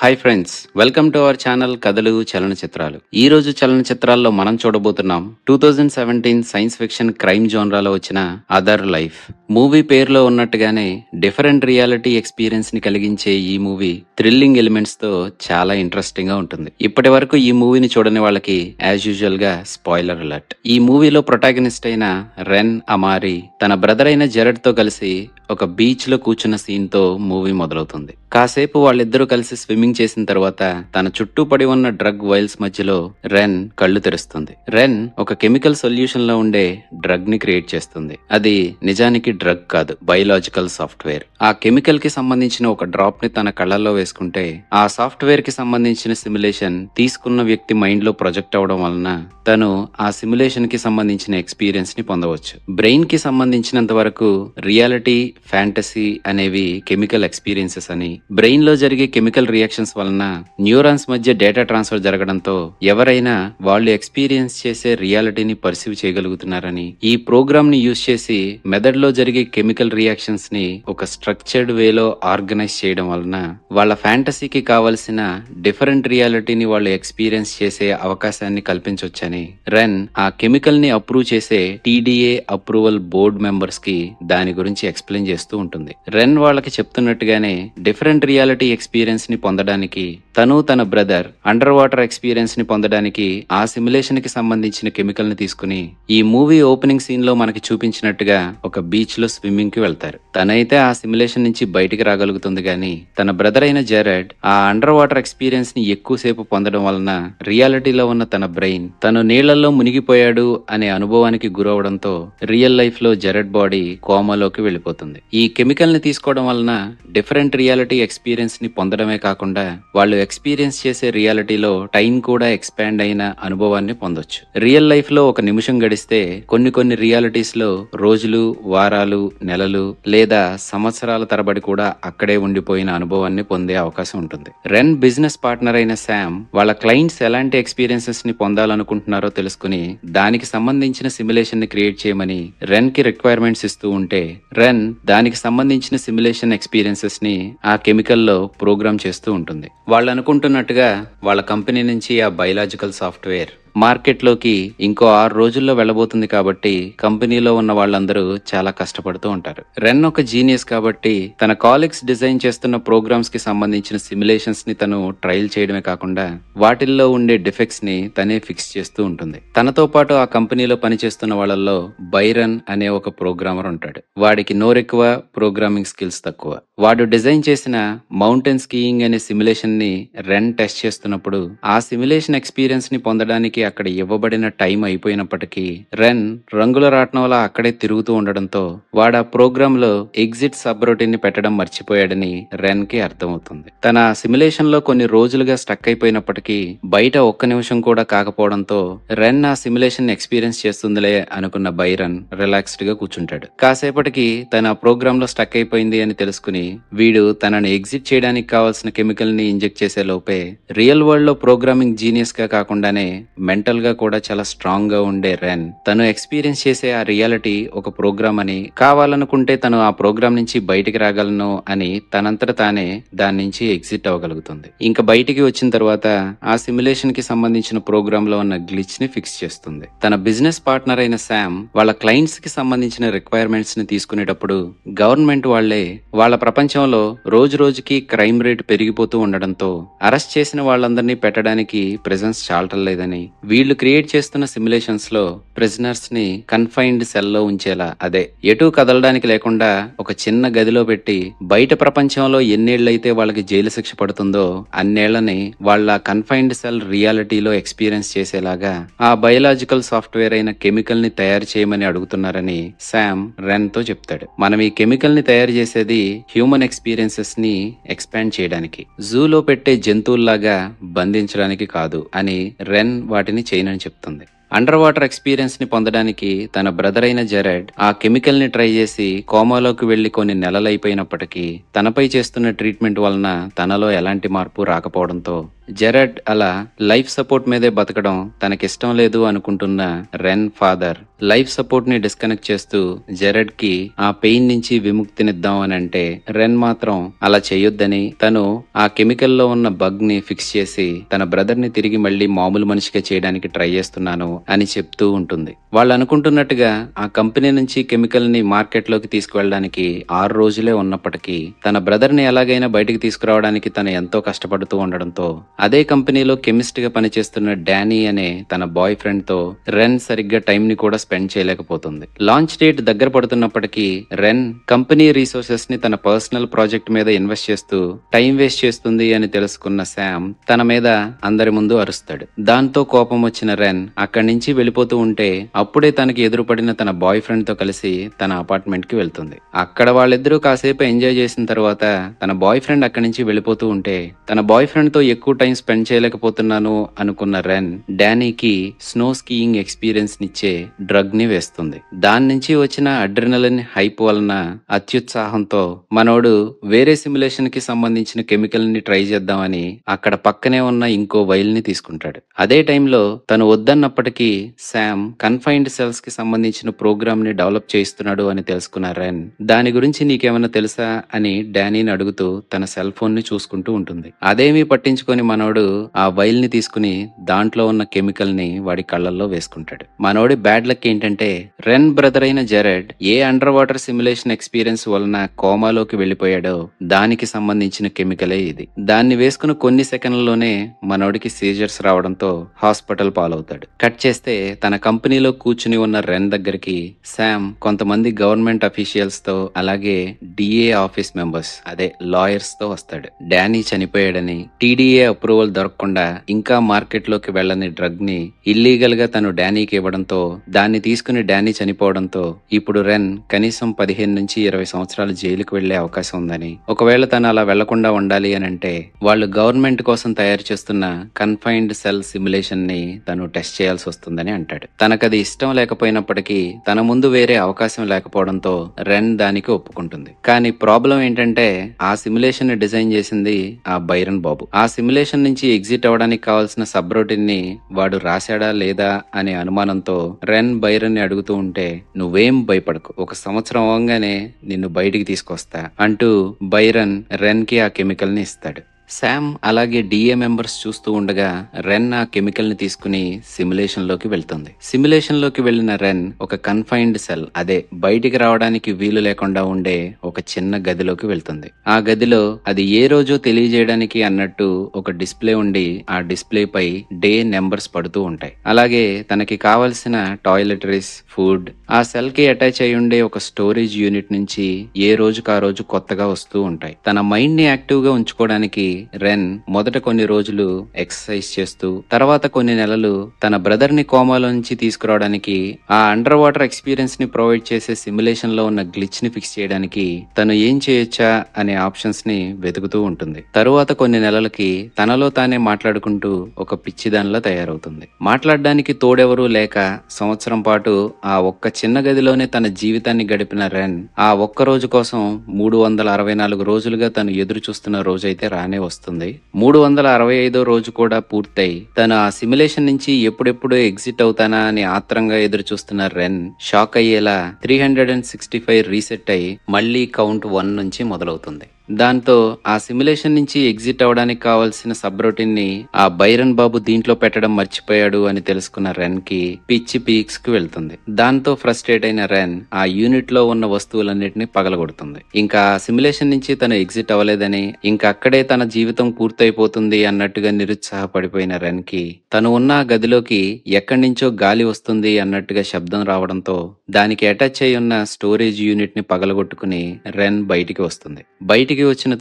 Hi friends, welcome to our channel కథలు చలనచిత్రాలు. ఈ రోజు చలనచిత్రాల్లో మనం చూడబోతున్నాం 2017 సైన్స్ ఫిక్షన్ క్రైమ్ జోనరాలో వచ్చిన అదర్ లైఫ్. మూవీ పేరులో ఉన్నట్టుగానే డిఫరెంట్ రియాలిటీ ఎక్స్పీరియన్స్ ని కలిగించే ఈ మూవీ థ్రిల్లింగ్ ఎలిమెంట్స్ తో చాలా ఇంట్రెస్టింగ్ గా ఉంటుంది. ఇప్పటి వరకు ఈ మూవీని చూడని వాళ్ళకి యాజ్ యూజువల్ గా స్పాయిలర్ అలర్ట్. ఈ మూవీలో ప్రొటాగనిస్ట్ అయిన రెన్ అమారీ తన బ్రదర్ అయిన జెరడ్ తో కలిసి ఒక బీచ్ లో కూర్చున్న సీన్ తో మూవీ మొదలవుతుంది. కాసేపు వాళ్ళిద్దరూ కలిసి స్విమ్మింగ్ చేసిన తర్వాత తన చుట్టూ పడి ఉన్న డ్రగ్ వైల్స్ మధ్యలో రెన్ కళ్ళు తెరుస్తుంది. రెన్ ఒక కెమికల్ సొల్యూషన్ లో ఉండే డ్రగ్ ని క్రియేట్ చేస్తుంది. అది నిజానికి డ్రగ్ కాదు, బయోలాజికల్ సాఫ్ట్వేర్. ఆ కెమికల్ కి సంబంధించిన ఒక డ్రాప్ ని తన కళ్ళల్లో వేసుకుంటే ఆ సాఫ్ట్వేర్ కి సంబంధించిన సిమ్యులేషన్ తీసుకున్న వ్యక్తి మైండ్ లో ప్రొజెక్ట్ అవడం వలన తను ఆ సిమ్యులేషన్ కి సంబంధించిన ఎక్స్పీరియన్స్ ని పొందవచ్చు. బ్రెయిన్ కి సంబంధించినంత వరకు రియాలిటీ, ఫ్యాంటసీ అనేవి కెమికల్ ఎక్స్పీరియన్సెస్ అని, బ్రెయిన్ లో జరిగే కెమికల్ రియాక్షన్స్ వలన న్యూరాన్స్ మధ్య డేటా ట్రాన్స్ఫర్ జరగడంతో ఎవరైనా వాళ్ళు ఎక్స్పీరియన్స్ చేసే రియాలిటీని పర్సీవ్ చేయగలుగుతున్నారని, ఈ ప్రోగ్రామ్ ని యూజ్ చేసి మెథడ్ లో జరిగే కెమికల్ రియాక్షన్స్ ని ఒక స్ట్రక్చర్డ్ వేలో ఆర్గనైజ్ చేయడం వలన వాళ్ళ ఫ్యాంటసీకి కావలసిన డిఫరెంట్ రియాలిటీని వాళ్ళు ఎక్స్పీరియన్స్ చేసే అవకాశాన్ని కల్పించవచ్చని రెన్ ఆ కెమికల్ ని అప్రూవ్ చేసే TDA అప్రూవల్ బోర్డ్ మెంబర్స్ కి దాని గురించి ఎక్స్ప్లెయిన్ చేస్తూ ఉంటుంది. రెన్ వాళ్ళకి చెప్తున్నట్టుగానే డిఫరెంట్ రియాలిటీ ఎక్స్పీరియన్స్ ని పొందడానికి తను తన బ్రదర్ అండర్ వాటర్ ఎక్స్పీరియన్స్ ని పొందడానికి ఆ సిమ్యులేషన్ కి సంబంధించిన కెమికల్ ని తీసుకుని ఈ మూవీ ఓపెనింగ్ సీన్ లో మనకి చూపించినట్టుగా ఒక బీచ్ లో స్విమ్మింగ్ కి వెళ్తారు. తనైతే ఆ సిమ్యులేషన్ నుంచి బయటికి రాగలుగుతుంది గాని తన బ్రదర్ అయిన జెరడ్ ఆ అండర్ వాటర్ ఎక్స్పీరియన్స్ ని ఎక్కువసేపు పొందడం వలన రియాలిటీలో ఉన్న తన బ్రెయిన్ తను నీళ్లలో మునిగిపోయాడు అనే అనుభవానికి గురవడంతో రియల్ లైఫ్ లో జెరడ్ బాడీ కోమాలోకి వెళ్ళిపోతుంది. ఈ కెమికల్ ని తీసుకోవడం వలన డిఫరెంట్ రియాలిటీ ఎక్స్పీరియన్స్ ని పొందడమే కాకుండా వాళ్ళు ఎక్స్పీరియన్స్ చేసే రియాలిటీలో టైం కూడా ఎక్స్పాండ్ అయిన అనుభవాన్ని పొందొచ్చు. రియల్ లైఫ్ లో ఒక నిమిషం గడిస్తే కొన్ని రియాలిటీస్ లో రోజులు, వారాలు, నెలలు లేదా సంవత్సరాల తరబడి కూడా అక్కడే ఉండిపోయిన అనుభవాన్ని పొందే అవకాశం ఉంటుంది. రెన్ బిజినెస్ పార్ట్నర్ అయిన శామ్ వాళ్ళ క్లయింట్స్ ఎలాంటి ఎక్స్పీరియన్సెస్ ని పొందాలనుకుంటున్నారో తెలుసుకుని దానికి సంబంధించిన సిమ్యులేషన్ ని క్రియేట్ చేయమని రెన్ కి రిక్వైర్మెంట్స్ ఇస్తూ ఉంటే రెన్ దానికి సంబంధించిన సిమ్యులేషన్ ఎక్స్పీరియన్సెస్ ని ఆ కెమికల్ లో ప్రోగ్రామ్ చేస్తూ ఉంటుంది. వాళ్ళు అనుకుంటున్నట్టుగా వాళ్ళ కంపెనీ నుంచి ఆ బయోలాజికల్ సాఫ్ట్వేర్ మార్కెట్ లోకి ఇంకో 6 రోజుల్లో వెళ్ళబోతుంది కాబట్టి కంపెనీలో ఉన్న వాళ్ళందరూ చాలా కష్టపడుతూ ఉంటారు. రెన్ ఒక జీనియస్ కాబట్టి తన కాలీగ్స్ డిజైన్ చేస్తున్న ప్రోగ్రామ్స్ కి సంబంధించిన సిమ్యులేషన్స్ ని తను ట్రయల్ చేయడమే కాకుండా వాటిల్లో ఉండే డిఫెక్ట్స్ ని తనే ఫిక్స్ చేస్తూ ఉంటుంది. తనతో పాటు ఆ కంపెనీలో పనిచేస్తున్న వాళ్ళల్లో బైరన్ అనే ఒక ప్రోగ్రామర్ ఉంటాడు. వాడికి నోరెక్కువ, ప్రోగ్రామింగ్ స్కిల్స్ తక్కువ. వాడు డిజైన్ చేసిన మౌంటైన్ స్కీయింగ్ అనే సిమ్యులేషన్ ని రెన్ టెస్ట్ చేస్తున్నప్పుడు ఆ సిమ్యులేషన్ ఎక్స్పీరియన్స్ ని పొందడానికి అక్కడ ఇవ్వబడిన టైం అయిపోయినప్పటికీ రెన్ రంగుల రాట్నంలా అక్కడే తిరుగుతూ ఉండడంతో వాడు ఆ ప్రోగ్రామ్ లో ఎగ్జిట్ సబ్ రొటీన్ ని పెట్టడం మర్చిపోయాడని రెన్ కి అర్థమవుతుంది. తన సిమ్యులేషన్ లో కొన్ని రోజులుగా స్టక్ అయిపోయినప్పటికీ బయట ఒక్క నిమిషం కూడా కాకపోవడంతో రెన్ ఆ సిమ్యులేషన్ ఎక్స్పీరియన్స్ చేస్తుందిలే అనుకున్న బైరన్ రిలాక్స్డ్ గా కూర్చుంటాడు. కాసేపటికి తన ప్రోగ్రామ్ లో స్టక్ అయిపోయింది అని తెలుసుకుని వీడు తనని ఎగ్జిట్ చేయడానికి కావాల్సిన కెమికల్ ని ఇంజెక్ట్ చేసే లోపే రియల్ వరల్డ్ లో ప్రోగ్రామింగ్ జీనియస్ గా కాకుండానే మెంటల్ గా కూడా చాలా స్ట్రాంగ్ గా ఉండే రెన్ తను ఎక్స్పీరియన్స్ చేసే ఆ రియాలిటీ ఒక ప్రోగ్రామ్ అని, కావాలనుకుంటే తను ఆ ప్రోగ్రామ్ నుంచి బయటికి రాగలను అని తనంతట తానే దాని నుంచి ఎగ్జిట్ అవ్వగలుగుతుంది. ఇంకా బయటికి వచ్చిన తర్వాత ఆ సిమ్యులేషన్ కి సంబంధించిన ప్రోగ్రామ్ లో ఉన్న గ్లిచ్ ని ఫిక్స్ చేస్తుంది. తన బిజినెస్ పార్ట్నర్ అయిన శామ్ వాళ్ళ క్లయింట్స్ కి సంబంధించిన రిక్వైర్మెంట్స్ ని తీసుకునేటప్పుడు గవర్నమెంట్ వాళ్లే వాళ్ళ ప్రపంచంలో రోజు రోజుకి క్రైమ్ రేట్ పెరిగిపోతూ ఉండడంతో అరెస్ట్ చేసిన వాళ్ళందరినీ పెట్టడానికి ప్రెజెన్స్ చాలటం లేదని వీళ్లు క్రియేట్ చేస్తున్న సిమ్యులేషన్స్ లో ప్రిజనర్స్ ని కన్ఫైన్డ్ సెల్ లో ఉంచేలా, అదే ఎటూ కదలడానికి లేకుండా ఒక చిన్న గదిలో పెట్టి బయట ప్రపంచంలో ఎన్నేళ్లైతే వాళ్ళకి జైలు శిక్ష పడుతుందో అన్నేళ్లని వాళ్ళ కన్ఫైన్డ్ సెల్ రియాలిటీలో ఎక్స్పీరియన్స్ చేసేలాగా ఆ బయోలాజికల్ సాఫ్ట్వేర్ అయిన కెమికల్ ని తయారు చేయమని అడుగుతున్నారని శామ్ రెన్ తో చెప్తాడు. మనం ఈ కెమికల్ ని తయారు చేసేది హ్యూమన్ ఎక్స్పీరియన్సెస్ ని ఎక్స్పాండ్ చేయడానికి, జూలో పెట్టే జంతువుల్లాగా బంధించడానికి కాదు అని రెన్ వాటిని చేయనని చెప్తుంది. అండర్ వాటర్ ఎక్స్పీరియన్స్ ని పొందడానికి తన బ్రదర్ అయిన జెరెడ్ ఆ కెమికల్ ని ట్రై చేసి కోమాలోకి వెళ్లి కొన్ని నెలలైపోయినప్పటికీ తనపై చేస్తున్న ట్రీట్మెంట్ వలన తనలో ఎలాంటి మార్పు రాకపోవడంతో జెరెడ్ అలా లైఫ్ సపోర్ట్ మీదే బతకడం తనకిష్టం లేదు అనుకుంటున్న రెన్ ఫాదర్ లైఫ్ సపోర్ట్ ని డిస్కనెక్ట్ చేస్తూ జెరెడ్ కి ఆ పెయిన్ నుంచి విముక్తినిద్దాం అని అంటే రెన్ మాత్రం అలా చేయొద్దని తను ఆ కెమికల్ లో ఉన్న బగ్ ని ఫిక్స్ చేసి తన బ్రదర్ ని తిరిగి మళ్ళీ మామూలు మనిషిగా చేయడానికి ట్రై చేస్తున్నాను అని చెప్తూ ఉంటుంది. వాళ్ళు అనుకుంటున్నట్టుగా ఆ కంపెనీ నుంచి కెమికల్ ని మార్కెట్ లోకి తీసుకువెళ్ళడానికి 6 రోజులే ఉన్నప్పటికీ తన బ్రదర్ ని ఎలాగైనా బయటికి తీసుకురావడానికి తను ఎంతో కష్టపడుతూ ఉండడంతో అదే కంపెనీలో కెమిస్ట్ గా పనిచేస్తున్న డానీ అనే తన బాయ్ ఫ్రెండ్ తో రెన్ సరిగ్గా టైం ని కూడా స్పెండ్ చేయలేకపోతుంది. లాంచ్ డేట్ దగ్గర పడుతున్నప్పటికీ రెన్ కంపెనీ రీసోర్సెస్ ని తన పర్సనల్ ప్రాజెక్ట్ మీద ఇన్వెస్ట్ చేస్తూ టైం వేస్ట్ చేస్తుంది అని తెలుసుకున్న శామ్ తన మీద అందరి ముందు అరుస్తాడు. దాంతో కోపం వచ్చిన రెన్ అక్కడి నుంచి వెళ్ళిపోతూ ఉంటే అప్పుడే తనకి ఎదురుపడిన తన బాయ్ ఫ్రెండ్ తో కలిసి తన అపార్ట్మెంట్ కి వెళ్తుంది. అక్కడ వాళ్ళిద్దరూ కాసేపు ఎంజాయ్ చేసిన తర్వాత తన బాయ్ ఫ్రెండ్ అక్కడి నుంచి వెళ్ళిపోతూ ఉంటే తన బాయ్ ఫ్రెండ్ తో ఎక్కువ టైం స్పెండ్ చేయలేకపోతున్నాను అనుకున్న రెన్ డానీకి స్నో స్కీయింగ్ ఎక్స్పీరియన్స్ నిచ్చే డ్రగ్ ని వేస్తుంది. దాని నుంచి వచ్చిన అడ్రినలిన్ హైప్ వలన అత్యుత్సాహంతో మనోడు వేరే సిమ్యులేషన్ కి సంబంధించిన కెమికల్ ని ట్రై చేద్దామని అక్కడ పక్కనే ఉన్న ఇంకో వైల్ ని తీసుకుంటాడు. అదే టైంలో తను వద్దన్నప్పటికీ శామ్ కన్ఫైన్డ్ సెల్స్ కి సంబంధించిన ప్రోగ్రామ్ ని డెవలప్ చేస్తున్నాడు అని తెలుసుకున్న రెన్ దాని గురించి నీకేమైనా తెలుసా అని డానీని అడుగుతూ తన సెల్ ఫోన్ ని చూసుకుంటూ ఉంటుంది. అదేమీ పట్టించుకొని మనోడు ఆ వైల్ ని తీసుకుని దాంట్లో ఉన్న కెమికల్ ని వాడి కళ్ళల్లో వేసుకుంటాడు. మనోడి బ్యాడ్ లక్ ఏంటంటే రెన్ బ్రదర్ అయిన జెరెడ్ ఏ అండర్ వాటర్ సిమ్యులేషన్ ఎక్స్పీరియన్స్ వలన కోమాలోకి వెళ్లిపోయాడో దానికి సంబంధించిన కెమికలే ఇది. దాన్ని వేసుకున్న కొన్ని సెకండ్లలోనే మనోడికి సీజర్స్ రావడంతో హాస్పిటల్ పాలవుతాడు. కట్ చేస్తే తన కంపెనీలో కూర్చుని ఉన్న రెన్ దగ్గరికి శామ్ కొంతమంది గవర్నమెంట్ అఫీషియల్స్ తో అలాగే డిఏ ఆఫీస్ మెంబర్స్ అదే లాయర్స్ తో వస్తాడు. డానీ చనిపోయాడని టీడీఏ అప్రూవల్ దొరకకుండా ఇంకా మార్కెట్ లోకి వెళ్లని డ్రగ్ ని ఇల్లీగల్ గా తను డానీకి ఇవ్వడంతో దాన్ని తీసుకుని డానీ చనిపోవడంతో ఇప్పుడు రెన్ కనీసం 15 నుంచి 20 సంవత్సరాలు జైలుకు వెళ్లే అవకాశం ఉందని, ఒకవేళ తను అలా వెళ్లకుండా ఉండాలి అని అంటే వాళ్ళు గవర్నమెంట్ కోసం తయారు చేస్తున్న కన్ఫైన్డ్ సెల్ సిమ్యులేషన్ ని తను టెస్ట్ చేయాల్సి వస్తుందని అంటాడు. తనకది ఇష్టం లేకపోయినప్పటికీ తన ముందు వేరే అవకాశం లేకపోవడంతో రెన్ దానికి ఒప్పుకుంటుంది. కానీ ప్రాబ్లం ఏంటంటే ఆ సిమ్యులేషన్ ని డిజైన్ చేసింది ఆ బైరన్ బాబు. ఆ సిమ్యులేషన్ నుంచి ఎగ్జిట్ అవ్వడానికి కావాల్సిన సబ్ రొటీన్ ని వాడు రాశాడా లేదా అనే అనుమానంతో రెన్ బైరన్ ని అడుగుతూ ఉంటే నువ్వేం భయపడకు, 1 సంవత్సరం అవ్వగానే నిన్ను బయటికి తీసుకొస్తా అంటూ బైరన్ రెన్ కి ఆ కెమికల్ ని ఇస్తాడు. శామ్ అలాగే డిఏ మెంబర్స్ చూస్తూ ఉండగా రెన్ ఆ కెమికల్ ని తీసుకుని సిమ్యులేషన్ లోకి వెళ్తుంది. సిమ్యులేషన్ లోకి వెళ్లిన రెన్ ఒక కన్ఫైన్డ్ సెల్ అదే బయటికి రావడానికి వీలు లేకుండా ఉండే ఒక చిన్న గదిలోకి వెళ్తుంది. ఆ గదిలో అది ఏ రోజో తెలియజేయడానికి అన్నట్టు ఒక డిస్ప్లే ఉండి ఆ డిస్ప్లే పై డే నెంబర్స్ పడుతూ ఉంటాయి. అలాగే తనకి కావలసిన టాయిలెటరీస్, ఫుడ్ ఆ సెల్ కి అటాచ్ అయి ఉండే ఒక స్టోరేజ్ యూనిట్ నుంచి ఏ రోజుకు ఆ రోజు కొత్తగా వస్తూ ఉంటాయి. తన మైండ్ ని యాక్టివ్ గా ఉంచుకోవడానికి రెన్ మొదట కొన్ని రోజులు ఎక్సర్సైజ్ చేస్తూ తర్వాత కొన్ని నెలలు తన బ్రదర్ ని కోమాలో నుంచి తీసుకురావడానికి ఆ అండర్ వాటర్ ఎక్స్పీరియన్స్ ని ప్రొవైడ్ చేసే సిమ్యులేషన్ లో ఉన్న గ్లిచ్ ని ఫిక్స్ చేయడానికి తను ఏం చేయొచ్చా అనే ఆప్షన్స్ ని వెతుకుతూ ఉంటుంది. తరువాత కొన్ని నెలలకి తనలో తానే మాట్లాడుకుంటూ ఒక పిచ్చిదానిలా తయారవుతుంది. మాట్లాడడానికి తోడెవరూ లేక సంవత్సరం పాటు ఆ ఒక్క చిన్న గదిలోనే తన జీవితాన్ని గడిపిన రెన్ ఆ ఒక్క రోజు కోసం 364 రోజులుగా తను ఎదురు చూస్తున్న రోజైతే రానే వస్తుంది. 365వ రోజు కూడా పూర్తయి తను ఆ సిమ్యులేషన్ నుంచి ఎప్పుడెప్పుడు ఎగ్జిట్ అవుతానా అని ఆత్రంగా ఎదురు చూస్తున్న రెన్ షాక్ అయ్యేలా 365 రీసెట్ అయి మళ్లీ కౌంట్ 1 నుంచి మొదలవుతుంది. దాంతో ఆ సిమ్యులేషన్ నుంచి ఎగ్జిట్ అవడానికి కావాల్సిన సబ్ రొటీన్ ని ఆ బైరన్ బాబు దీంట్లో పెట్టడం మర్చిపోయాడు అని తెలుసుకున్న రెన్ కి పిచ్చి పీక్స్ కు వెళ్తుంది. దాంతో ఫ్రస్ట్రేట్ అయిన రెన్ ఆ యూనిట్ లో ఉన్న వస్తువులన్నిటిని పగలగొడుతుంది. ఇంకా ఆ సిమ్యులేషన్ నుంచి తను ఎగ్జిట్ అవ్వలేదని, ఇంకా అక్కడే తన జీవితం పూర్తయిపోతుంది అన్నట్టుగా నిరుత్సాహపడిపోయిన రెన్ కి తను ఉన్న గదిలోకి ఎక్కడి నుంచో గాలి వస్తుంది అన్నట్టుగా శబ్దం రావడంతో దానికి అటాచ్ అయి ఉన్న స్టోరేజ్ యూనిట్ ని పగలగొట్టుకుని రెన్ బయటికి వస్తుంది. బయటికి బయటికి వచ్చిన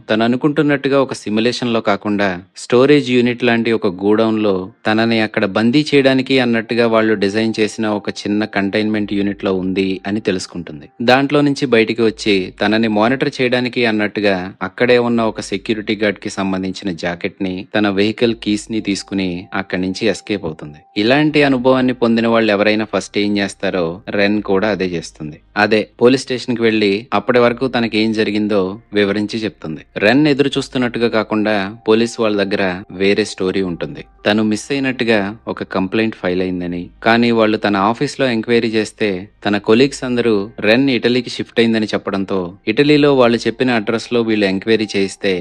తను అనుకుంటున్నట్టుగా ఒక సిమ్యులేషన్ లో కాకుండా స్టోరేజ్ యూనిట్ లాంటి ఒక గోడౌన్ లో తనని అక్కడ బందీ చేయడానికి అన్నట్టుగా వాళ్ళు డిజైన్ చేసిన ఒక చిన్న కంటైన్మెంట్ యూనిట్ లో ఉంది అని తెలుసుకుంటుంది. దాంట్లో నుంచి బయటికి వచ్చి తనని మానిటర్ చేయడానికి అన్నట్టుగా అక్కడే ఉన్న ఒక సెక్యూరిటీ గార్డ్ కి సంబంధించిన జాకెట్ ని, తన వెహికల్ కీస్ ని తీసుకుని అక్కడి నుంచి ఎస్కేప్ అవుతుంది. ఇలాంటి అనుభవాన్ని పొందిన వాళ్ళు ఎవరైనా ఫస్ట్ ఏం చేస్తారో రెన్ కూడా అదే చేస్తుంది. అదే పోలీస్ స్టేషన్ కి వెళ్లి అప్పటి వరకు తనకి ఏం జరిగిందో వివరించి చెప్తుంది. రెన్ ఎదురు చూస్తున్నట్టుగా కాకుండా పోలీస్ వాళ్ళ దగ్గర వేరే స్టోరీ ఉంటుంది. తను మిస్ అయినట్టుగా ఒక కంప్లైంట్ ఫైల్ అయిందని, కానీ వాళ్ళు తన ఆఫీస్ లో ఎంక్వైరీ చేస్తే తన కొలీగ్స్ అందరూ రెన్ ఇటలీకి షిఫ్ట్ అయిందని చెప్పడంతో ఇటలీలో వాళ్ళు చెప్పిన అడ్రస్ లో వీళ్ళు ఎంక్వైరీ చేయిస్తే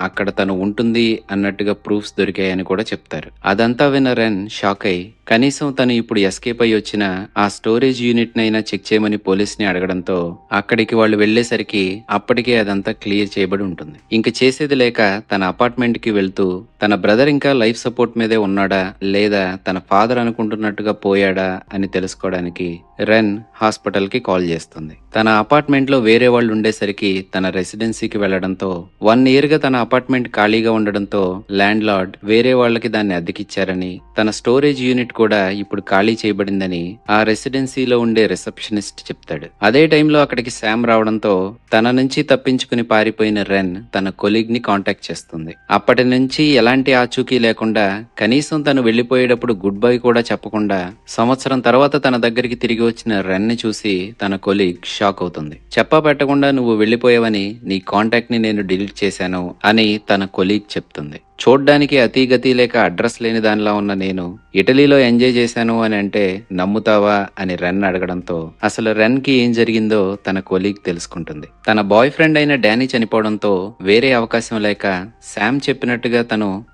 అక్కడ తను ఉంటుంది అన్నట్టుగా ప్రూఫ్స్ దొరికాయని కూడా చెప్తారు. అదంతా విన్న రెన్ షాక్ అయి కనీసం తను ఇప్పుడు ఎస్కేప్ అయ్యి వచ్చిన ఆ స్టోరేజ్ యూనిట్ నైనా చెక్ చేయమని పోలీస్ ని అడగడంతో అక్కడికి వాళ్ళు వెళ్లేసరికి అప్పటికే అదంతా క్లియర్ చేయబడి ఉంటుంది. ఇంక చేసేది లేక తన అపార్ట్మెంట్ కి వెళ్తూ తన బ్రదర్ ఇంకా లైఫ్ సపోర్ట్ మీదే ఉన్నాడా లేదా తన ఫాదర్ అనుకుంటున్నట్టుగా పోయాడా అని తెలుసుకోవడానికి రెన్ హాస్పిటల్ కి కాల్ చేస్తుంది. తన అపార్ట్మెంట్ లో వేరే వాళ్ళు ఉండేసరికి తన రెసిడెన్సీకి వెళ్లడంతో 1 year గా తన అపార్ట్మెంట్ ఖాళీగా ఉండడంతో ల్యాండ్ లార్డ్ వేరే వాళ్ళకి దాన్ని అద్దెకిచ్చారని, తన స్టోరేజ్ యూనిట్ కూడా ఇప్పుడు ఖాళీ చేయబడిందని ఆ రెసిడెన్సీలో ఉండే రిసెప్షనిస్ట్ చెప్తాడు. అదే టైంలో అక్కడికి శామ్ రావడంతో తన నుంచి తప్పించుకుని పారిపోయిన రెన్ తన కొలీగ్ ని కాంటాక్ట్ చేస్తుంది. అప్పటి నుంచి ఎలాంటి ఆచూకీ లేకుండా కనీసం తను వెళ్లిపోయేటప్పుడు గుడ్ బై కూడా చెప్పకుండా సంవత్సరం తర్వాత తన దగ్గరికి తిరిగి వచ్చిన రెన్ ని చూసి తన కొలీగ్ షాక్ అవుతుంది. చెప్పా పెట్టకుండా నువ్వు వెళ్లిపోయావని, నీ కాంటాక్ట్ ని నేను డిలీట్ చేశాను అని తన కొలీగ్ చెప్తుంది. చూడ్డానికి అతీగతి లేక అడ్రస్ లేని దానిలా ఉన్న నేను ఇటలీలో ఎంజాయ్ చేశాను అని అంటే నమ్ముతావా అని రెన్ అడగడంతో అసలు రెన్ కి ఏం జరిగిందో తన కొలీగ్ తెలుసుకుంటుంది. తన బాయ్ ఫ్రెండ్ అయిన డానీ చనిపోవడంతో వేరే అవకాశం లేక శామ్ చెప్పినట్టుగా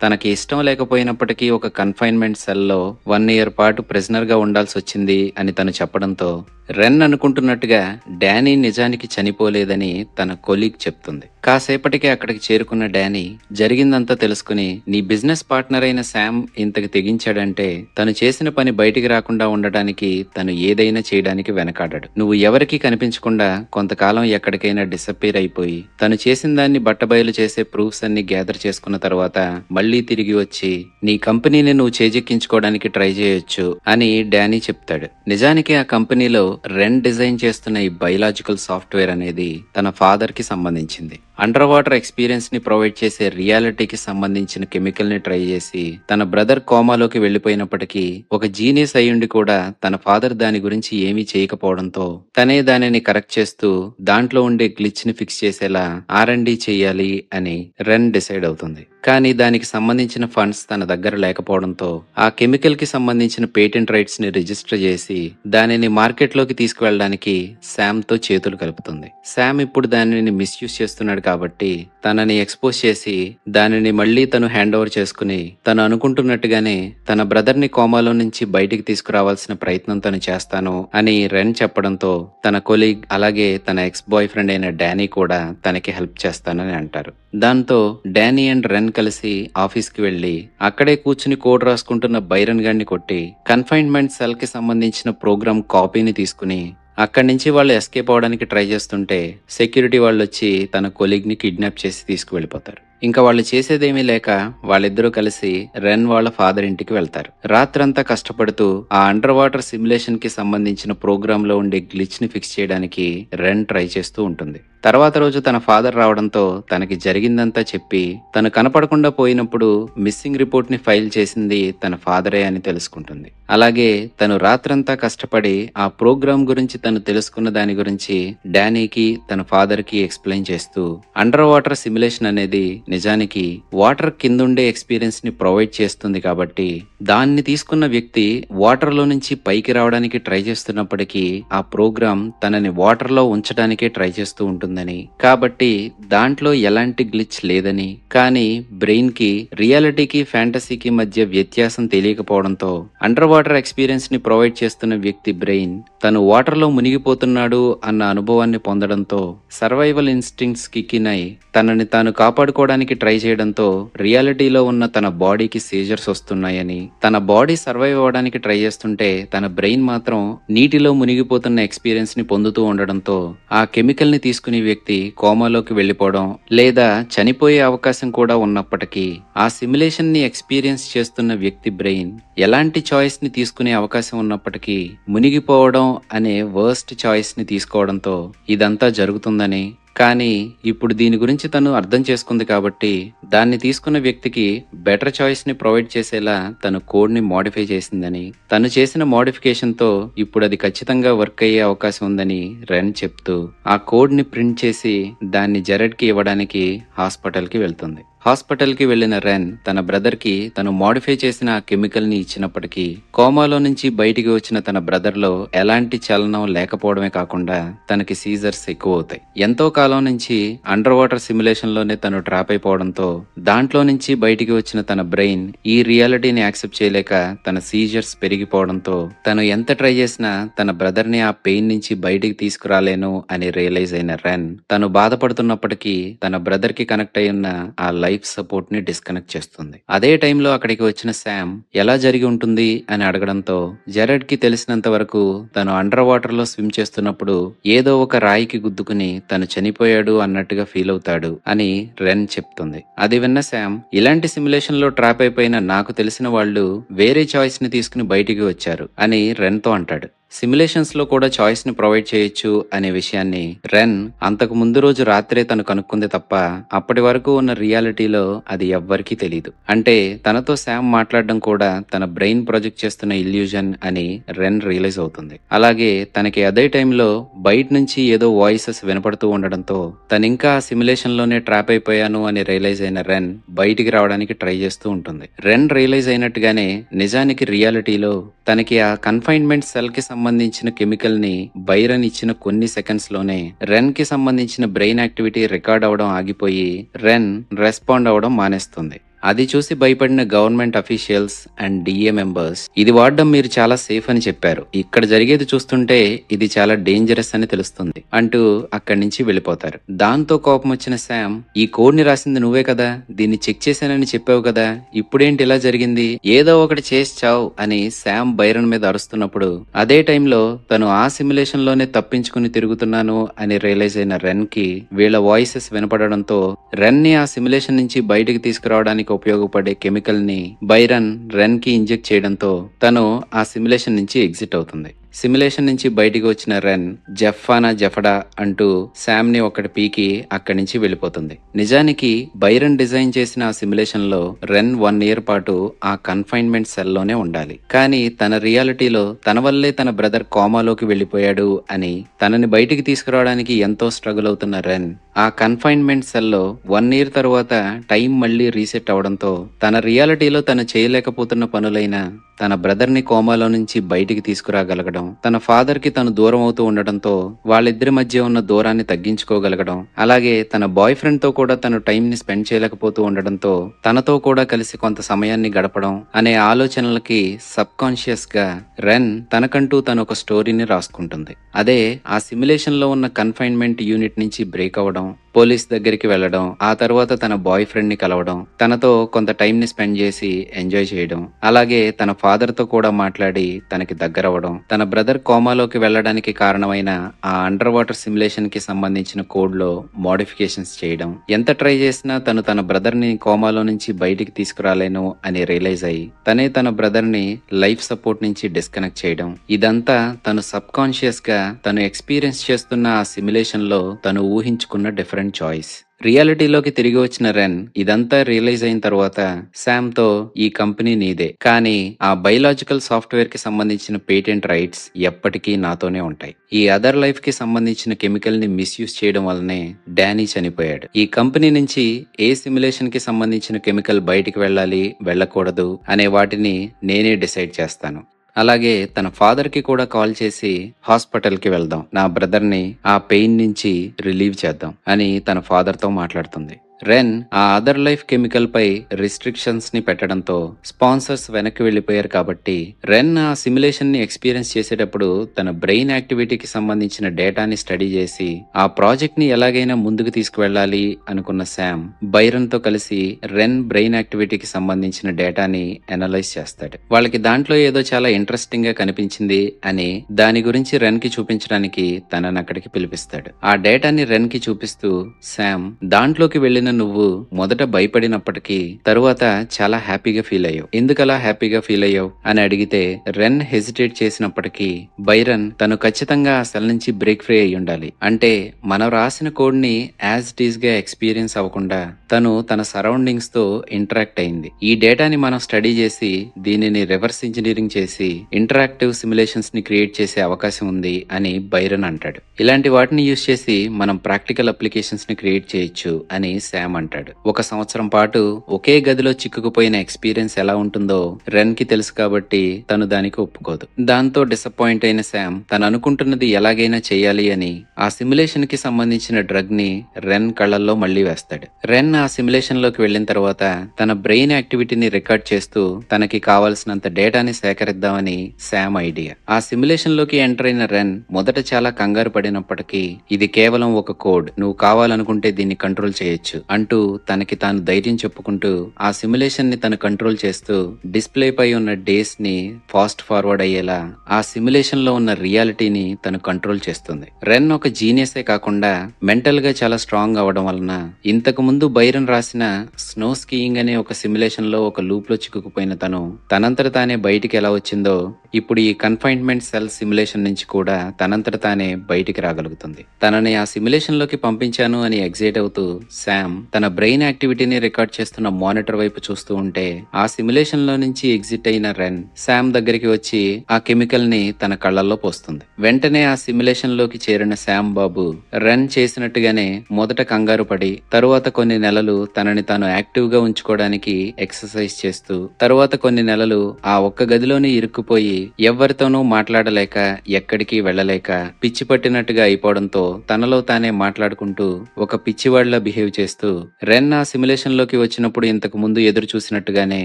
తనకి ఇష్టం లేకపోయినప్పటికీ ఒక కన్ఫైన్మెంట్ సెల్లో 1 year పాటు ప్రిజనర్ గా ఉండాల్సి వచ్చింది అని తను చెప్పడంతో రెన్ అనుకుంటున్నట్టుగా డానీ నిజానికి చనిపోలేదని తన కొలీగ్ చెప్తుంది. కాసేపటికి అక్కడికి చేరుకున్న డానీ జరిగిందంతా తెలుసుకుని నీ బిజినెస్ పార్ట్నర్ అయిన శామ్ ఇంతకు తెగించాడంటే తను చేసిన పని బయటికి రాకుండా ఉండడానికి తను ఏదైనా చేయడానికి వెనకాడాడు. నువ్వు ఎవరికీ కనిపించకుండా కొంతకాలం ఎక్కడికైనా డిసప్పేర్ అయిపోయి తను చేసిన దాన్ని బట్టబయలు చేసే ప్రూఫ్స్ అన్ని గ్యాదర్ చేసుకున్న తర్వాత మళ్లీ తిరిగి వచ్చి నీ కంపెనీని నువ్వు చేజెక్కించుకోవడానికి ట్రై చేయొచ్చు అని డానీ చెప్తాడు. నిజానికి ఆ కంపెనీలో రెన్ డిజైన్ చేస్తున్న ఈ బయలాజికల్ సాఫ్ట్వేర్ అనేది తన ఫాదర్ కి సంబంధించింది. అండర్ వాటర్ ఎక్స్పీరియన్స్ ని ప్రొవైడ్ చేసే రియాలిటీకి సంబంధించిన కెమికల్ ని ట్రై చేసి తన బ్రదర్ కోమాలోకి వెళ్లిపోయినప్పటికీ ఒక జీనియస్ అయ్యుండి కూడా తన ఫాదర్ దాని గురించి ఏమీ చేయకపోవడంతో తనే దానిని కరెక్ట్ చేస్తూ దాంట్లో ఉండే గ్లిచ్ ని ఫిక్స్ చేసేలా R&D చెయ్యాలి అని రెన్ డిసైడ్ అవుతుంది. కానీ దానికి సంబంధించిన ఫండ్స్ తన దగ్గర లేకపోవడంతో ఆ కెమికల్ కి సంబంధించిన పేటెంట్ రైట్స్ ని రిజిస్టర్ చేసి దానిని మార్కెట్ లోకి తీసుకువెళ్ళడానికి శామ్ తో చేతులు కలుపుతుంది. శామ్ ఇప్పుడు దానిని మిస్యూజ్ చేస్తున్నాడు కాబట్టి తనని ఎక్స్పోజ్ చేసి దానిని మళ్లీ తను హ్యాండ్ ఓవర్ చేసుకుని తను అనుకుంటున్నట్టుగానే తన బ్రదర్ ని కోమాలో నుంచి బయటికి తీసుకురావాల్సిన ప్రయత్నం తను చేస్తాను అని రెన్ చెప్పడంతో తన కొలీగ్ అలాగే తన ఎక్స్ బాయ్ ఫ్రెండ్ అయిన డానీ కూడా తనకి హెల్ప్ చేస్తానని అంటారు. దాంతో డానీ అండ్ రెన్ కలిసి ఆఫీస్ కి వెళ్లి అక్కడే కూర్చుని కోడ్ రాసుకుంటున్న బైరన్ గాడిని కొట్టి కన్ఫైన్మెంట్ సెల్ కి సంబంధించిన ప్రోగ్రామ్ కాపీని తీసుకుని అక్కడి నుంచి వాళ్ళు ఎస్కేప్ అవడానికి ట్రై చేస్తుంటే సెక్యూరిటీ వాళ్ళు వచ్చి తన కొలీగ్ ని కిడ్నాప్ చేసి తీసుకువెళ్ళిపోతారు. ఇంకా వాళ్ళు చేసేదేమీ లేక వాళ్ళిద్దరూ కలిసి రెన్ వాళ్ళ ఫాదర్ ఇంటికి వెళ్తారు. రాత్రంతా కష్టపడుతూ ఆ అండర్ వాటర్ సిమ్యులేషన్ కి సంబంధించిన ప్రోగ్రామ్ లో ఉండే గ్లిచ్ ని ఫిక్స్ చేయడానికి రెన్ ట్రై చేస్తూ ఉంటుంది. తర్వాత రోజు తన ఫాదర్ రావడంతో తనకి జరిగిందంతా చెప్పి తను కనపడకుండా పోయినప్పుడు మిస్సింగ్ రిపోర్ట్ ని ఫైల్ చేసింది తన ఫాదరే అని తెలుసుకుంటుంది. అలాగే తను రాత్రంతా కష్టపడి ఆ ప్రోగ్రామ్ గురించి తను తెలుసుకున్న దాని గురించి డానీకి తన ఫాదర్ కి ఎక్స్ప్లెయిన్ చేస్తూ అండర్ వాటర్ సిమ్యులేషన్ అనేది నిజానికి వాటర్ కిందుండే ఎక్స్పీరియన్స్ ని ప్రొవైడ్ చేస్తుంది కాబట్టి దాన్ని తీసుకున్న వ్యక్తి వాటర్ లో నుంచి పైకి రావడానికి ట్రై చేస్తున్నప్పటికీ ఆ ప్రోగ్రామ్ తనని వాటర్ లో ఉంచడానికే ట్రై చేస్తూ ఉంటుందని, కాబట్టి దాంట్లో ఎలాంటి గ్లిచ్ లేదని, కానీ బ్రెయిన్ కి రియాలిటీకి ఫ్యాంటసీకి మధ్య వ్యత్యాసం తెలియకపోవడంతో అండర్ వాటర్ ఎక్స్పీరియన్స్ ని ప్రొవైడ్ చేస్తున్న వ్యక్తి బ్రెయిన్ తను వాటర్ లో మునిగిపోతున్నాడు అన్న అనుభవాన్ని పొందడంతో సర్వైవల్ ఇన్స్టింక్ట్స్ కిక్కినై తనని తాను కాపాడుకోవడానికి ట్రై చేయడంతో రియాలిటీలో ఉన్న తన బాడీకి సీజర్స్ వస్తున్నాయని, తన బాడీ సర్వైవ్ అవ్వడానికి ట్రై చేస్తుంటే తన బ్రెయిన్ మాత్రం నీటిలో మునిగిపోతున్న ఎక్స్పీరియన్స్ ని పొందుతూ ఉండడంతో ఆ కెమికల్ ని తీసుకుని వ్యక్తి కోమాలోకి వెళ్లిపోవడం లేదా చనిపోయే అవకాశం కూడా ఉన్నప్పటికీ ఆ సిమ్యులేషన్ ని ఎక్స్పీరియన్స్ చేస్తున్న వ్యక్తి బ్రెయిన్ ఎలాంటి చాయిస్ ని తీసుకునే అవకాశం ఉన్నప్పటికీ మునిగిపోవడం అనే వర్స్ట్ చాయిస్ ని తీసుకోవడంతో ఇదంతా జరుగుతుందని, కానీ ఇప్పుడు దీని గురించి తను అర్థం చేసుకుంది కాబట్టి దాన్ని తీసుకున్న వ్యక్తికి బెటర్ చాయిస్ ని ప్రొవైడ్ చేసేలా తను కోడ్ ని మోడిఫై చేసిందని, తను చేసిన మోడిఫికేషన్ తో ఇప్పుడు అది ఖచ్చితంగా వర్క్ అయ్యే అవకాశం ఉందని రెన్ చెప్తూ ఆ కోడ్ ని ప్రింట్ చేసి దాన్ని జెరెడ్ కి ఇవ్వడానికి హాస్పిటల్ కి వెళ్తుంది. హాస్పిటల్ కి వెళ్లిన రెన్ తన బ్రదర్ కి తను మోడిఫై చేసిన ఆ కెమికల్ ని ఇచ్చినప్పటికీ కోమాలో నుంచి బయటికి వచ్చిన తన బ్రదర్ లో ఎలాంటి చలనం లేకపోవడమే కాకుండా తనకి సీజర్స్ ఎక్కువ అవుతాయి. ఎంతో కాలం నుంచి అండర్ వాటర్ సిమ్యులేషన్ లోనే తను ట్రాప్ అయిపోవడంతో దాంట్లో నుంచి బయటికి వచ్చిన తన బ్రెయిన్ ఈ రియాలిటీని యాక్సెప్ట్ చేయలేక తన సీజర్స్ పెరిగిపోవడంతో తను ఎంత ట్రై చేసినా తన బ్రదర్ ని ఆ పెయిన్ నుంచి బయటికి తీసుకురాలేను అని రియలైజ్ అయిన రెన్ తను బాధపడుతున్నప్పటికీ తన బ్రదర్ కి కనెక్ట్ అయి ఉన్న ఆ లైఫ్ సపోర్ట్ ని డిస్కనెక్ట్ చేస్తుంది. అదే టైంలో అక్కడికి వచ్చిన శామ్ ఎలా జరిగి ఉంటుంది అని అడగడంతో జెరెడ్ కి తెలిసినంత వరకు తను అండర్ వాటర్ లో స్విమ్ చేస్తున్నప్పుడు ఏదో ఒక రాయికి గుద్దుకుని తను చనిపోయాడు అన్నట్టుగా ఫీల్ అవుతాడు అని రెన్ చెప్తుంది. అది విన్న శామ్ ఇలాంటి సిమ్యులేషన్ లో ట్రాప్ అయిపోయిన నాకు తెలిసిన వాళ్ళు వేరే చాయిస్ ని తీసుకుని బయటికి వచ్చారు అని రెన్ తో అంటాడు. సిమ్యులేషన్స్ లో కూడా చాయిస్ ని ప్రొవైడ్ చేయొచ్చు అనే విషయాన్ని రెన్ అంతకు ముందు రోజు రాత్రే తను కనుక్కుంది తప్ప అప్పటి వరకు ఉన్న రియాలిటీలో అది ఎవ్వరికీ తెలియదు. అంటే తనతో శామ్ మాట్లాడడం కూడా తన బ్రెయిన్ ప్రొజెక్ట్ చేస్తున్న ఇల్యూజన్ అని రెన్ రియలైజ్ అవుతుంది. అలాగే తనకి అదే టైంలో బయట నుంచి ఏదో వాయిసెస్ వినపడుతూ ఉండడంతో తనింకా ఆ సిమ్యులేషన్ లోనే ట్రాప్ అయిపోయాను అని రియలైజ్ అయిన రెన్ బయటికి రావడానికి ట్రై చేస్తూ ఉంటుంది. రెన్ రియలైజ్ అయినట్టుగానే నిజానికి రియాలిటీలో తనకి ఆ కన్ఫైన్మెంట్ సెల్ కి సంబంధించిన కెమికల్ ని బైరన్ ఇచ్చిన కొన్ని సెకండ్స్ లోనే రెన్ కి సంబంధించిన బ్రెయిన్ యాక్టివిటీ రికార్డ్ అవడం ఆగిపోయి రెన్ రెస్పాండ్ అవడం మానేస్తుంది. అది చూసి భయపడిన government officials and DA members ఇది వాడడం మీరు చాలా సేఫ్ అని చెప్పారు, ఇక్కడ జరిగేది చూస్తుంటే ఇది చాలా డేంజరస్ అని తెలుస్తుంది అంటూ అక్కడి నుంచి వెళ్ళిపోతారు. దాంతో కోపం వచ్చిన శామ్ ఈ కోడ్ ని రాసింది నువ్వే కదా, దీన్ని చెక్ చేశానని చెప్పావు కదా, ఇప్పుడేంటి ఇలా జరిగింది, ఏదో ఒకటి చేసి చావు అని శామ్ బైరన్ మీద అరుస్తున్నప్పుడు అదే టైంలో తను ఆ సిమ్యులేషన్ లోనే తప్పించుకుని తిరుగుతున్నాను అని రియలైజ్ అయిన రెన్ కి వీళ్ళ వాయిసెస్ వినపడడంతో రెన్ ని ఆ సిమ్యులేషన్ నుంచి బయటికి తీసుకురావడానికి ఉపయోగపడే కెమికల్ ని బైరన్ రెన్ కి ఇంజెక్ట్ చేయడంతో తను ఆ సిమ్యులేషన్ నుంచి ఎగ్జిట్ అవుతుంది. సిమ్యులేషన్ నుంచి బయటికి వచ్చిన రెన్ జఫానా జఫడా అంటూ శామ్ ని ఒకటి పీకి అక్కడి నుంచి వెళ్ళిపోతుంది. నిజానికి బైరన్ డిజైన్ చేసిన ఆ సిమ్యులేషన్ లో రెన్ 1 year పాటు ఆ కన్ఫైన్మెంట్ సెల్ లోనే ఉండాలి. కానీ తన రియాలిటీలో తన వల్లే తన బ్రదర్ కోమాలోకి వెళ్లిపోయాడు అని తనని బయటికి తీసుకురావడానికి ఎంతో స్ట్రగుల్ అవుతున్న రెన్ ఆ కన్ఫైన్మెంట్ సెల్ లో 1 year తరువాత టైం మళ్లీ రీసెట్ అవడంతో తన రియాలిటీలో తను చేయలేకపోతున్న పనులైన తన బ్రదర్ ని కోమాలో నుంచి బయటికి తీసుకురాగలగడం, తన ఫాదర్ కి తను దూరం అవుతూ ఉండడంతో వాళ్ళిద్దరి మధ్య ఉన్న దూరాన్ని తగ్గించుకోగలగడం, అలాగే తన బాయ్ ఫ్రెండ్ తో కూడా తను టైం ని స్పెండ్ చేయలేకపోతూ ఉండడంతో తనతో కూడా కలిసి కొంత సమయాన్ని గడపడం అనే ఆలోచనలకి సబ్ కాన్షియస్ గా రెన్ తనకంటూ తను ఒక స్టోరీని రాసుకుంటుంది. అదే ఆ సిమ్యులేషన్ లో ఉన్న కన్ఫైన్మెంట్ యూనిట్ నుంచి బ్రేక్ అవ్వడం, పోలీస్ దగ్గరికి వెళ్లడం, ఆ తర్వాత తన బాయ్ ఫ్రెండ్ ని కలవడం, తనతో కొంత టైం ని స్పెండ్ చేసి ఎంజాయ్ చేయడం, అలాగే తన ఫాదర్ తో కూడా మాట్లాడి తనకి దగ్గరవడం, తన బ్రదర్ కోమాలోకి వెళ్లడానికి కారణమైన ఆ అండర్ వాటర్ సిమ్యులేషన్ కి సంబంధించిన కోడ్ లో మోడిఫికేషన్స్ చేయడం, ఎంత ట్రై చేసినా తను తన బ్రదర్ ని కోమాలో నుంచి బయటికి తీసుకురాలేను అని రియలైజ్ అయ్యి తనే తన బ్రదర్ ని లైఫ్ సపోర్ట్ నుంచి డిస్కనెక్ట్ చేయడం, ఇదంతా తను సబ్ కాన్షియస్ గా తను ఎక్స్పీరియన్స్ చేస్తున్న ఆ సిమ్యులేషన్ లో తను ఊహించుకున్న డిఫరెంట్ చాయిస్. రియాలిటీలోకి తిరిగి వచ్చిన రెన్ ఇదంతా రియలైజ్ అయిన తర్వాత శామ్ తో ఈ కంపెనీ నీదే, కానీ ఆ బయలాజికల్ సాఫ్ట్వేర్ కి సంబంధించిన పేటెంట్ రైట్స్ ఎప్పటికీ నాతోనే ఉంటాయి. ఈ అదర్ లైఫ్ కి సంబంధించిన కెమికల్ ని మిస్యూజ్ చేయడం వల్లనే డానీ చనిపోయాడు. ఈ కంపెనీ నుంచి ఏ సిమ్యులేషన్ కి సంబంధించిన కెమికల్ బయటికి వెళ్ళాలి వెళ్ళకూడదు అనే వాటిని నేనే డిసైడ్ చేస్తాను. అలాగే తన ఫాదర్ కి కూడా కాల్ చేసి హాస్పిటల్ కి వెళ్దాం, నా బ్రదర్ ని ఆ పెయిన్ నుంచి రిలీవ్ చేద్దాం అని తన ఫాదర్ తో మాట్లాడుతుంది. రెన్ ఆ అదర్ లైఫ్ కెమికల్ పై రిస్ట్రిక్షన్స్ ని పెట్టడంతో స్పాన్సర్స్ వెనక్కి వెళ్లిపోయారు కాబట్టి రెన్ ఆ సిమ్యులేషన్ ని ఎక్స్పీరియన్స్ చేసేటప్పుడు తన బ్రెయిన్ యాక్టివిటీకి సంబంధించిన డేటాని స్టడీ చేసి ఆ ప్రాజెక్ట్ ని ఎలాగైనా ముందుకు తీసుకువెళ్లాలి అనుకున్న శామ్ బైరన్ తో కలిసి రెన్ బ్రెయిన్ యాక్టివిటీకి సంబంధించిన డేటాని అనలైజ్ చేస్తాడు. వాళ్ళకి దాంట్లో ఏదో చాలా ఇంట్రెస్టింగ్ గా కనిపించింది అని దాని గురించి రెన్ కి చూపించడానికి తనని అక్కడికి పిలిపిస్తాడు. ఆ డేటాని రెన్ కి చూపిస్తూ శామ్, దాంట్లోకి వెళ్లిన నువ్వు మొదట భయపడినప్పటికీ తరువాత చాలా హ్యాపీగా ఫీల్ అయ్యావు, ఎందుకలా హ్యాపీగా ఫీల్ అయ్యావు అని అడిగితే రెన్ హెసిటేట్ చేసినప్పటికీ బైరన్ తను ఖచ్చితంగా ఆ సెల్ నుంచి బ్రేక్ ఫ్రీ అయి ఉండాలి, అంటే మనం రాసిన కోడ్ ని యాజ్ ఇట్ ఈస్ గా ఎక్స్పీరియన్స్ అవ్వకుండా తను తన సరౌండింగ్స్ తో ఇంటరాక్ట్ అయింది. ఈ డేటాని మనం స్టడీ చేసి దీనిని రివర్స్ ఇంజనీరింగ్ చేసి ఇంటరాక్టివ్ సిమ్యులేషన్స్ ని క్రియేట్ చేసే అవకాశం ఉంది అని బైరన్ అంటాడు. ఇలాంటి వాటిని యూజ్ చేసి మనం ప్రాక్టికల్ అప్లికేషన్స్ ని క్రియేట్ చేయొచ్చు అని శామ్ అంటాడు. 1 సంవత్సరం పాటు ఒకే గదిలో చిక్కుకుపోయిన ఎక్స్పీరియన్స్ ఎలా ఉంటుందో రెన్ కి తెలుసు కాబట్టి తను దానికి ఒప్పుకోదు. దాంతో డిసప్పాయింట్ అయిన శామ్ తను అనుకుంటున్నది ఎలాగైనా చేయాలి అని ఆ సిమ్యులేషన్ కి సంబంధించిన డ్రగ్ ని రెన్ కళ్ళల్లో మళ్లీ వేస్తాడు. రెన్ ఆ సిమ్యులేషన్ లోకి వెళ్లిన తర్వాత తన బ్రెయిన్ యాక్టివిటీని రికార్డ్ చేస్తూ తనకి కావాల్సినంత డేటాని సేకరిద్దామని శామ్ ఐడియా. ఆ సిమ్యులేషన్ లోకి ఎంటర్ అయిన రెన్ మొదట చాలా కంగారు పడినప్పటికీ ఇది కేవలం ఒక కోడ్, నువ్వు కావాలనుకుంటే దీన్ని కంట్రోల్ చేయొచ్చు అంటూ తనకి తాను ధైర్యం చెప్పుకుంటూ ఆ సిమ్యులేషన్ ని తను కంట్రోల్ చేస్తూ డిస్ప్లే పై ఉన్న డేస్ ని ఫాస్ట్ ఫార్వర్డ్ అయ్యేలా ఆ సిమ్యులేషన్ లో ఉన్న రియాలిటీని తను కంట్రోల్ చేస్తుంది. రెన్ ఒక జీనియసే కాకుండా మెంటల్ గా చాలా స్ట్రాంగ్ అవడం వలన ఇంతకు ముందు బైరన్ రాసిన స్నో స్కీయింగ్ అనే ఒక సిమ్యులేషన్ లో ఒక లూప్ లో చిక్కుకుపోయిన తను తనంతట తానే బయటికి ఎలా వచ్చిందో ఇప్పుడు ఈ కన్ఫైన్మెంట్ సెల్ సిమ్యులేషన్ నుంచి కూడా తనంతట తానే బయటికి రాగలుగుతుంది. తనని ఆ సిమ్యులేషన్ లోకి పంపించాను అని ఎగ్జైట్ అవుతూ శామ్ తన బ్రెయిన్ యాక్టివిటీని రికార్డ్ చేస్తున్న మానిటర్ వైపు చూస్తూ ఉంటే ఆ సిమ్యులేషన్ లో నుంచి ఎగ్జిట్ అయిన రెన్ శామ్ దగ్గరికి వచ్చి ఆ కెమికల్ ని తన కళ్ళల్లో పోస్తుంది. వెంటనే ఆ సిమ్యులేషన్ లోకి చేరిన శామ్ బాబు రెన్ చేసినట్టుగానే మొదట కంగారు పడి తరువాత కొన్ని నెలలు తనని తాను యాక్టివ్ గా ఉంచుకోవడానికి ఎక్సర్సైజ్ చేస్తూ తరువాత కొన్ని నెలలు ఆ ఒక్క గదిలోనే ఇరుక్కుపోయి ఎవ్వరితోనూ మాట్లాడలేక ఎక్కడికి వెళ్లలేక పిచ్చి పట్టినట్టుగా అయిపోవడంతో తనలో తానే మాట్లాడుకుంటూ ఒక పిచ్చివాడిలా బిహేవ్ చేస్తూ రెన్ ఆ సిమ్యులేషన్ లోకి వచ్చినప్పుడు ఇంతకు ముందు ఎదురు చూసినట్టుగానే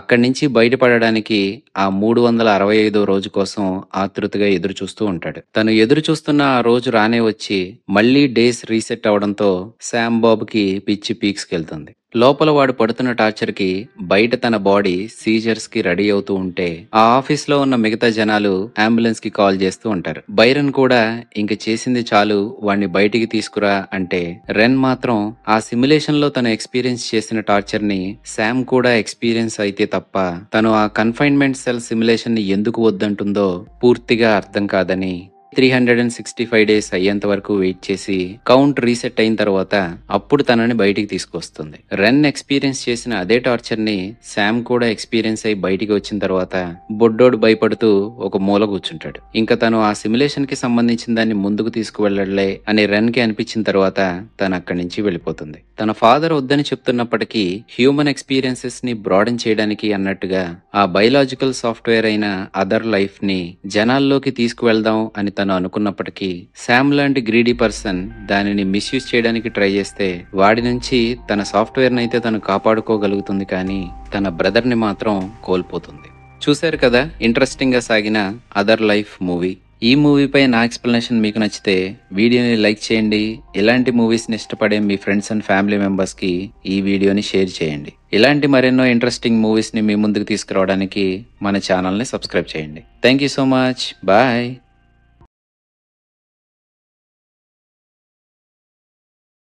అక్కడి నుంచి బయటపడడానికి ఆ 365వ రోజు కోసం ఆతృతగా ఎదురు చూస్తూ ఉంటాడు. తను ఎదురు చూస్తున్న ఆ రోజు రానే వచ్చి మళ్లీ డేస్ రీసెట్ అవడంతో శామ్ బాబుకి పిచ్చి పీక్స్ కెళ్తుంది. లోపల వాడు పడుతున్న టార్చర్ కి బయట తన బాడీ సీజర్స్ కి రెడీ అవుతూ ఉంటే ఆ ఆఫీస్ లో ఉన్న మిగతా జనాలు అంబులెన్స్ కి కాల్ చేస్తూ ఉంటారు. బైరన్ కూడా ఇంక చేసింది చాలు, వాణ్ణి బయటికి తీసుకురా అంటే రెన్ మాత్రం ఆ సిమ్యులేషన్ లో తను ఎక్స్పీరియన్స్ చేసిన టార్చర్ ని శామ్ కూడా ఎక్స్పీరియన్స్ అయితే తప్ప తను ఆ కన్ఫైన్మెంట్ సెల్ సిమ్యులేషన్ ని ఎందుకు వద్దంటుందో పూర్తిగా అర్థం కాదని 365 డేస్ అయ్యేంత వరకు వెయిట్ చేసి కౌంట్ రీసెట్ అయిన తర్వాత అప్పుడు తనని బయటికి తీసుకొస్తుంది. రెన్ ఎక్స్పీరియన్స్ చేసిన అదే టార్చర్ ని శామ్ కూడా ఎక్స్పీరియన్స్ అయి బయటికి వచ్చిన తర్వాత బొడ్డోడు భయపడుతూ ఒక మూల కూర్చుంటాడు. ఇంకా తను ఆ సిమ్యులేషన్ కి సంబంధించిన దాన్ని ముందుకు తీసుకువెళ్లలే అని రెన్ కి అనిపించిన తర్వాత తను అక్కడి నుంచి వెళ్లిపోతుంది. తన ఫాదర్ వద్దని చెప్తున్నప్పటికీ హ్యూమన్ ఎక్స్పీరియన్సెస్ ని బ్రాడన్ చేయడానికి అన్నట్టుగా ఆ బయలాజికల్ సాఫ్ట్వేర్ అయిన అదర్ లైఫ్ ని జనాల్లోకి తీసుకువెళ్దాం అని తను అనుకున్నప్పటికీ శామ్ లాంటి గ్రీడీ పర్సన్ దానిని మిస్యూజ్ చేయడానికి ట్రై చేస్తే వాడి నుంచి తన సాఫ్ట్వేర్ నైతే తను కాపాడుకోగలుగుతుంది, కానీ తన బ్రదర్ ని మాత్రం కోల్పోతుంది. చూశారు కదా ఇంట్రెస్టింగ్ గా సాగిన అదర్ లైఫ్ మూవీ. ఈ మూవీపై నా ఎక్స్ప్లెనేషన్ మీకు నచ్చితే వీడియోని లైక్ చేయండి. ఇలాంటి మూవీస్ని ఇష్టపడే మీ ఫ్రెండ్స్ అండ్ ఫ్యామిలీ మెంబర్స్కి ఈ వీడియోని షేర్ చేయండి. ఇలాంటి మరెన్నో ఇంట్రెస్టింగ్ మూవీస్ని మీ ముందుకు తీసుకురావడానికి మన ఛానల్ని సబ్స్క్రైబ్ చేయండి. Thank you so much. Bye.